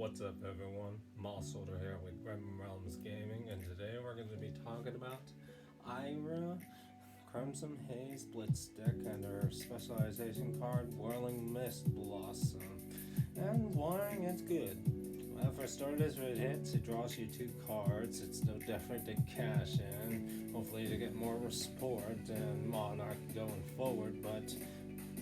What's up, everyone? Solder here with Grim Realms Gaming, and today we're going to be talking about Ira, Crimson Haze Blitz deck, and our specialization card, Whirling Mist Blossom, and why it's good. For starters, when it hits, it draws you two cards. It's no different than Cash In, hopefully to get more support and Monarch going forward, but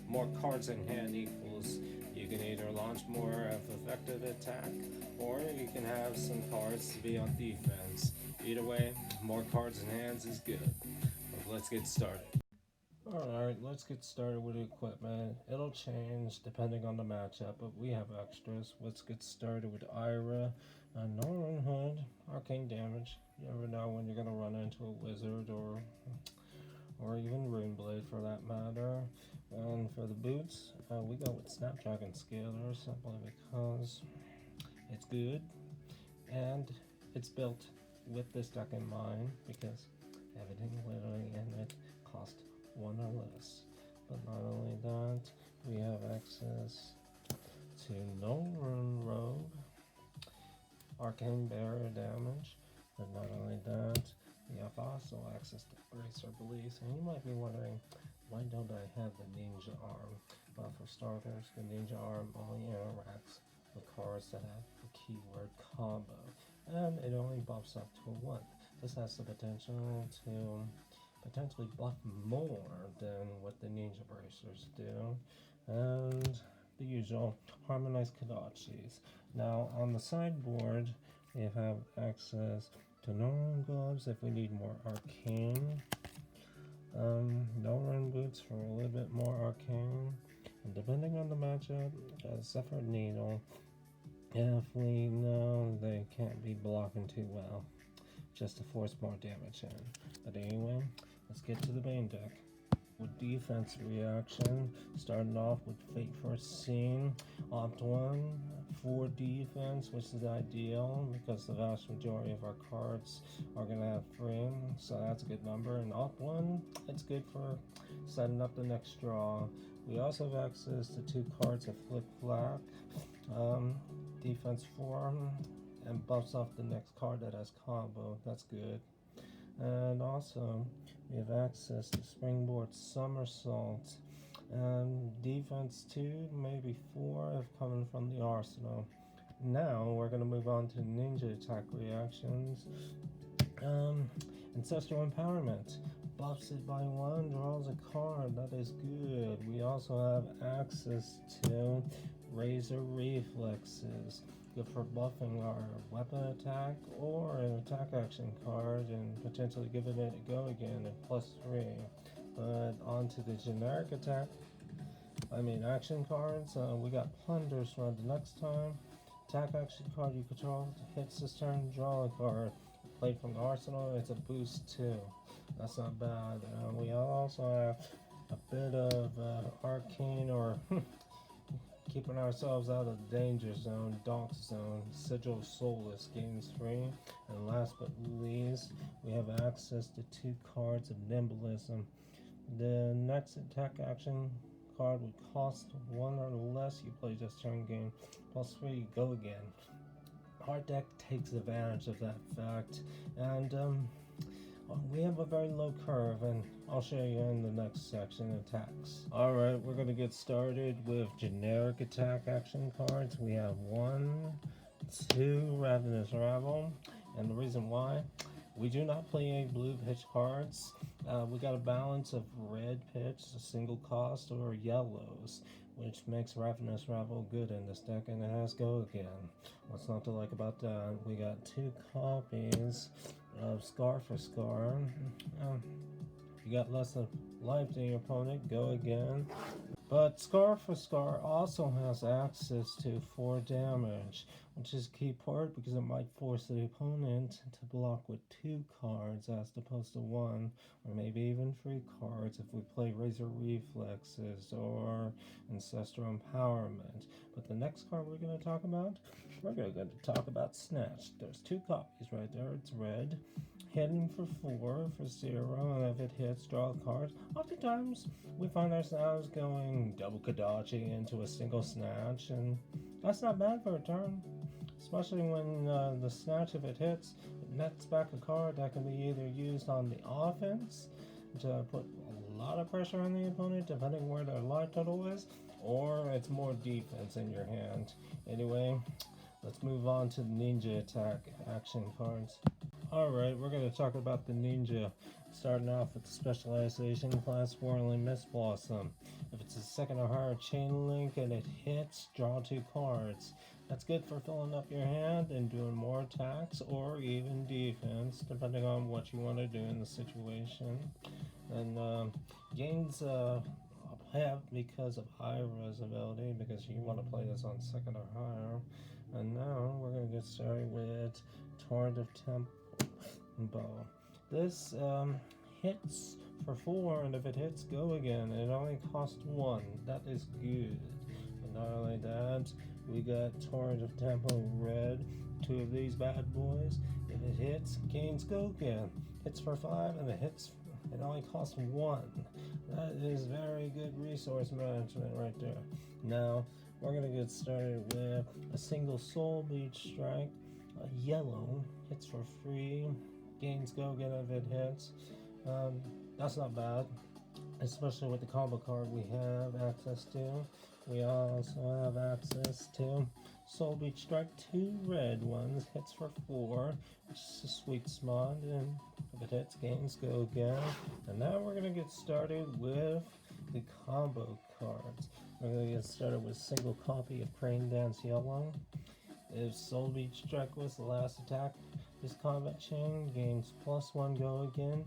more cards in hand equals you can either launch more of effective attack or you can have some cards to be on defense. Either way, more cards in hands is good. But let's get started. Alright, let's get started with the equipment. It'll change depending on the matchup, but we have extras. Let's get started with Ira, Northern Hood, arcane damage. You never know when you're going to run into a wizard or even Runeblade for that matter. And for the boots, we go with Snapdragon Scaler simply because it's good and it's built with this deck in mind because everything literally in it costs one or less. But not only that, we have access to no Rune Rogue, arcane barrier damage, but not only that, we have also access to Bracer Release, and you might be wondering, why don't I have the Ninja Arm? Well, for starters, the Ninja Arm only interacts with cards that have the keyword combo, and it only buffs up to a 1. This has the potential to potentially buff more than what the Ninja Bracers do, and the usual harmonized Kodachis. Now, on the sideboard, we have access to normal gloves if we need more arcane, no run boots for a little bit more arcane, and depending on the matchup, Zephyr Needle if we know they can't be blocking too well, just to force more damage in. But anyway, let's get to the main deck. With defense reaction, starting off with Fate Foreseen, opt 1 for defense, which is ideal because the vast majority of our cards are going to have free, so that's a good number. And opt 1, it's good for setting up the next draw. We also have access to 2 cards of Flick Flack, defense 4, and buffs off the next card that has combo. That's good. And also, we have access to Springboard Somersault, and defense 2, maybe 4 if coming from the arsenal. Now, we're going to move on to ninja attack reactions. Ancestral Empowerment. Buffs it by 1, draws a card. That is good. We also have access to Razor Reflexes. Good for buffing our weapon attack or an attack action card and potentially giving it a go again at +3. But on to the generic action cards. We got Plunder's Run the next time. Attack action card you control hits this turn, draw a card. Played from the arsenal, it's a boost too. That's not bad. We also have a bit of arcane or keeping ourselves out of the danger zone, Donk Zone, Sigil Soulless gains 3. And last but least, we have access to 2 cards of Nimblism. The next attack action card would cost 1 or less. You play this turn game, +3, you go again. Our deck takes advantage of that fact, and we have a very low curve, and I'll show you in the next section, attacks. Alright, we're going to get started with generic attack action cards. We have 1, 2 Ravenous Rabble, and the reason why, we do not play any blue pitch cards. We got a balance of red pitch, a single cost, or yellows, which makes Ravenous Rabble good in this deck, and it has Go Again. What's not to like about that? We got 2 copies of Scar for Scar. You got less of life than your opponent, Go Again. But Scar for Scar also has access to 4 damage, which is a key part because it might force the opponent to block with 2 cards as opposed to 1, or maybe even 3 cards if we play Razor Reflexes or Ancestral Empowerment. But the next card we're going to talk about, we're going to talk about Snatch. There's 2 copies right there. It's red, hitting for 4 for 0, and if it hits, draw a card. Oftentimes, we find ourselves going double Kodachi into a single Snatch, and that's not bad for a turn. especially when the snatch, if it hits, it nets back a card that can be either used on the offense to put a lot of pressure on the opponent, depending where their life total is, or it's more defense in your hand. Anyway, let's move on to the ninja attack action cards. Alright, we're going to talk about the ninja, starting off with the specialization class Whirling Mist Blossom. If it's a second or higher chain link and it hits, draw 2 cards. That's good for filling up your hand and doing more attacks or even defense, depending on what you want to do in the situation. And gains have because of Ira's ability, because you want to play this on second or higher. And now we're going to get started with Torrent of Tempo. This hits for 4, and if it hits, go again. It only costs 1. That is good. And not only that, we got Torrent of Tempo Red, 2 of these bad boys. If it hits, gains go again. Hits for 5, and it only costs 1. That is very good resource management right there. Now, we're going to get started with a single Soul Beach Strike, a yellow, hits for free, gains go again if it hits. That's not bad, especially with the combo card we have access to. We also have access to Soul Beach Strike, 2 red ones, hits for 4, which is a sweet spot, and if it hits, gains go again. And now we're going to get started with the combo cards. We're going to get started with a single copy of Crane Dance Yellow. If Soul Beach Strike was the last attack, this combat chain gains +1 go again.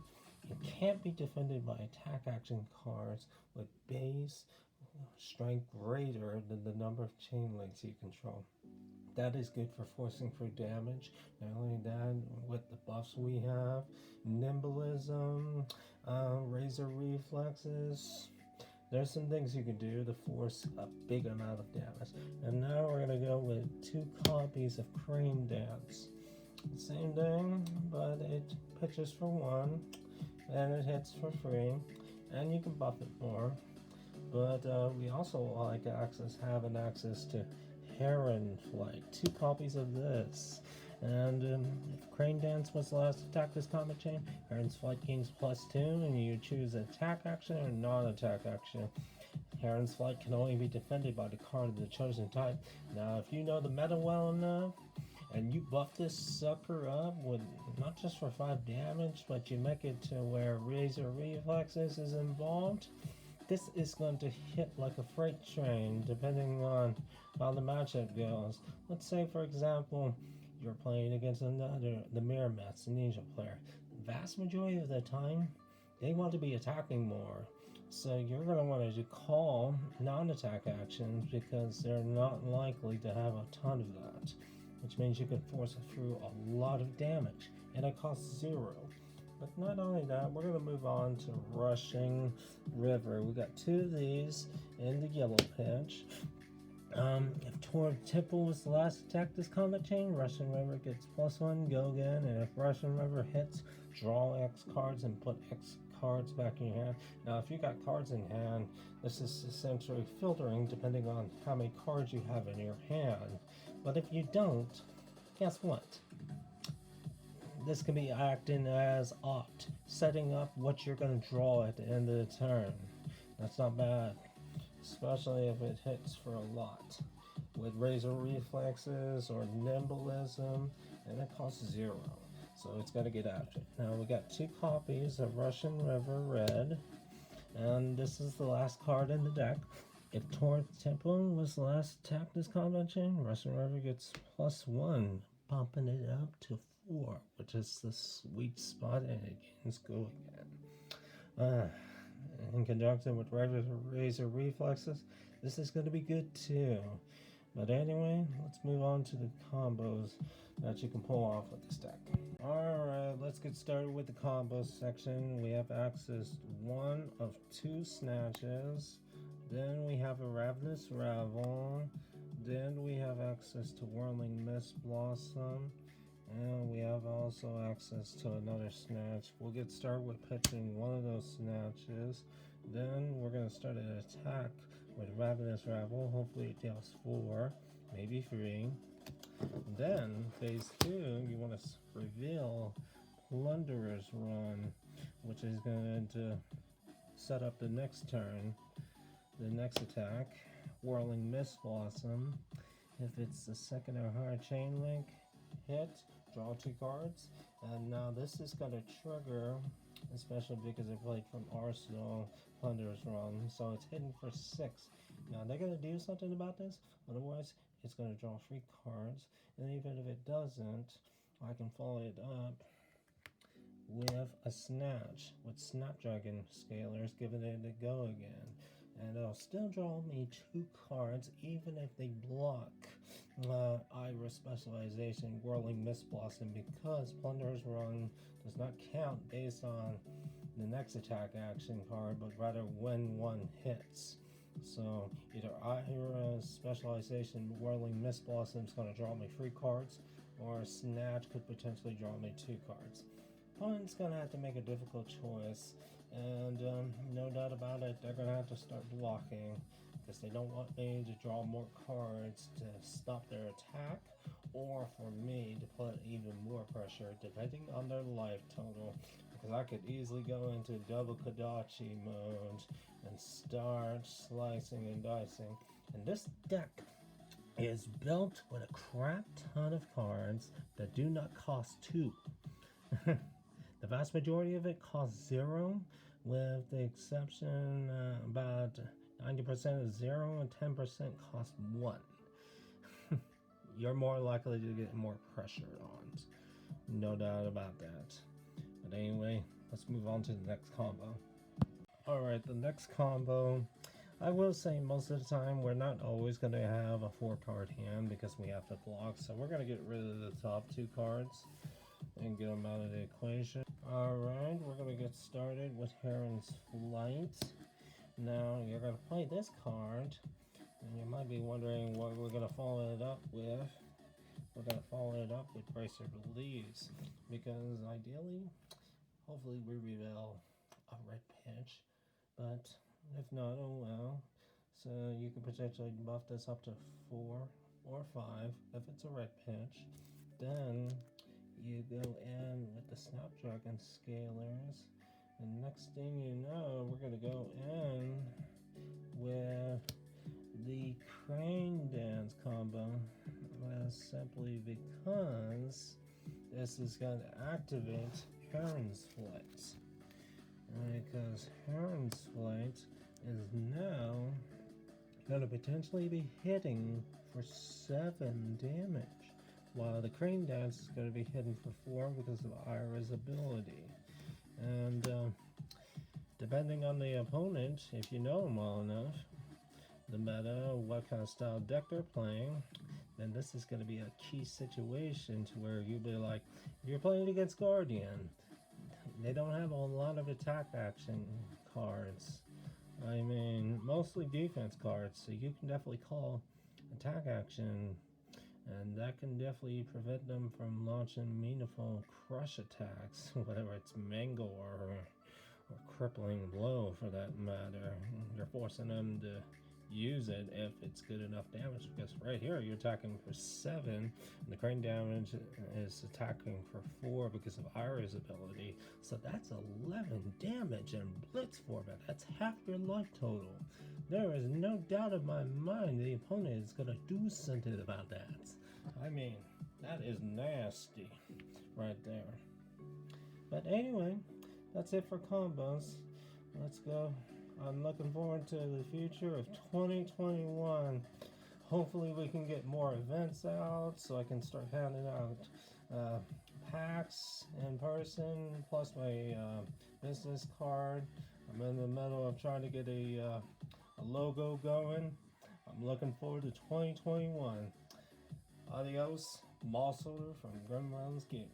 It can't be defended by attack action cards with base strength greater than the number of chain links you control. That is good for forcing through damage. Not only that, with the buffs we have, Nimblism, Razor Reflexes, there's some things you can do to force a big amount of damage. And now we're going to go with 2 copies of Crane Dance. Same thing, but it pitches for 1, and it hits for free, and you can buff it more. But we also like having access to Heron Flight, 2 copies of this. And if Crane Dance was the last attack this combat chain, Heron's Flight gains +2, and you choose attack action or non-attack action. Heron's Flight can only be defended by the card of the chosen type. Now, if you know the meta well enough, and you buff this sucker up with not just for 5 damage, but you make it to where Razor Reflexes is involved, this is going to hit like a freight train, depending on how the matchup goes. Let's say, for example, you're playing against the Mirror Mats, the ninja player. The vast majority of the time, they want to be attacking more. So you're going to want to call non-attack actions because they're not likely to have a ton of that, which means you can force it through a lot of damage, and it costs 0. But not only that, we're going to move on to Rushing River. We got 2 of these in the yellow pitch. If Torrent Temple was the last attack this combat chain, Rushing River gets +1, go again, and if Rushing River hits, draw X cards and put X cards back in your hand. Now, if you got cards in hand, this is essentially filtering depending on how many cards you have in your hand. But if you don't, guess what? This can be acting as opt, setting up what you're going to draw at the end of the turn. That's not bad, especially if it hits for a lot. With Razor Reflexes or Nimblism, and it costs 0. So it's got to get after it. Now we got 2 copies of Russian River Red, and this is the last card in the deck. If Torrent Temple was the last attack this combat chain, Russian River gets +1, bumping it up to 4, which is the sweet spot, and it gains go again. In conjunction with Razor Reflexes, this is going to be good too. But anyway, let's move on to the combos that you can pull off with this deck. Alright, let's get started with the combo section. We have access to 1 of 2 snatches. Then we have a Ravenous Ravel. Then we have access to Whirling Mist Blossom. And we have also access to another snatch. We'll get started with pitching 1 of those snatches. Then we're going to start an attack with Ravenous Ravel. Hopefully it deals 4, maybe 3. Then phase 2, you want to reveal Plunderer's Run, which is going to set up the next turn, the next attack, Whirling Mist Blossom. If it's the second or higher chain link hit, draw 2 cards. And now this is going to trigger, especially because I played from Arsenal, Plunderer's Run, so it's hidden for 6. Now they're going to do something about this, otherwise it's going to draw 3 cards, and even if it doesn't, I can follow it up with a Snatch, with Snapdragon Scalers, giving it a go again. And it'll still draw me 2 cards, even if they block Ira Specialization, Whirling Mist Blossom, because Plunderer's Run does not count based on the next attack action card, but rather when one hits. So either Ira Specialization, Whirling Mist Blossom is going to draw me 3 cards, or Snatch could potentially draw me 2 cards. Opponent's going to have to make a difficult choice, and no doubt about it, they're going to have to start blocking, because they don't want me to draw more cards to stop their attack, or for me to put even more pressure, depending on their life total, because I could easily go into double Kodachi mode and start slicing and dicing. And this deck is built with a crap ton of cards that do not cost 2. The vast majority of it costs 0, with the exception about 90% is 0 and 10% cost 1. You're more likely to get more pressure on, no doubt about that. But anyway, let's move on to the next combo. Alright, the next combo, I will say most of the time we're not always going to have a 4-card hand because we have to block, so we're going to get rid of the top 2 cards and get them out of the equation. Alright, we're going to get started with Heron's Flight. Now, you're going to play this card, and you might be wondering what we're going to follow it up with. We're going to follow it up with Bracer Believes, because ideally, hopefully we reveal a red pitch, but if not, oh well. So you can potentially buff this up to 4 or 5 if it's a red pitch. Then you go in with the Snapdragon Scalers, and next thing you know, we're going to go in with the Crane Dance combo, simply because this is going to activate Heron's Flight, because Heron's Flight is now going to potentially be hitting for 7 damage, while the Crane Dance is going to be hitting for 4 because of Ira's ability. And depending on the opponent, if you know them well enough, the meta, what kind of style deck they're playing, then this is going to be a key situation to where you'll be like, if you're playing against Guardian, they don't have a lot of attack action cards. I mean, mostly defense cards, so you can definitely call attack action, and that can definitely prevent them from launching meaningful crush attacks, whether it's mangle or crippling blow for that matter. You're forcing them to use it if it's good enough damage, because right here you're attacking for 7 and the Crane damage is attacking for 4 because of Ira's ability, so that's 11 damage in blitz format. That's half your life total. There is no doubt in my mind the opponent is going to do something about that. I mean, that is nasty right there. But anyway, that's it for combos. Let's go. I'm looking forward to the future of 2021. Hopefully we can get more events out so I can start handing out packs in person, plus my business card. I'm in the middle of trying to get a logo going. I'm looking forward to 2021. Adios, Mall Soldier from Gremlins Gaming.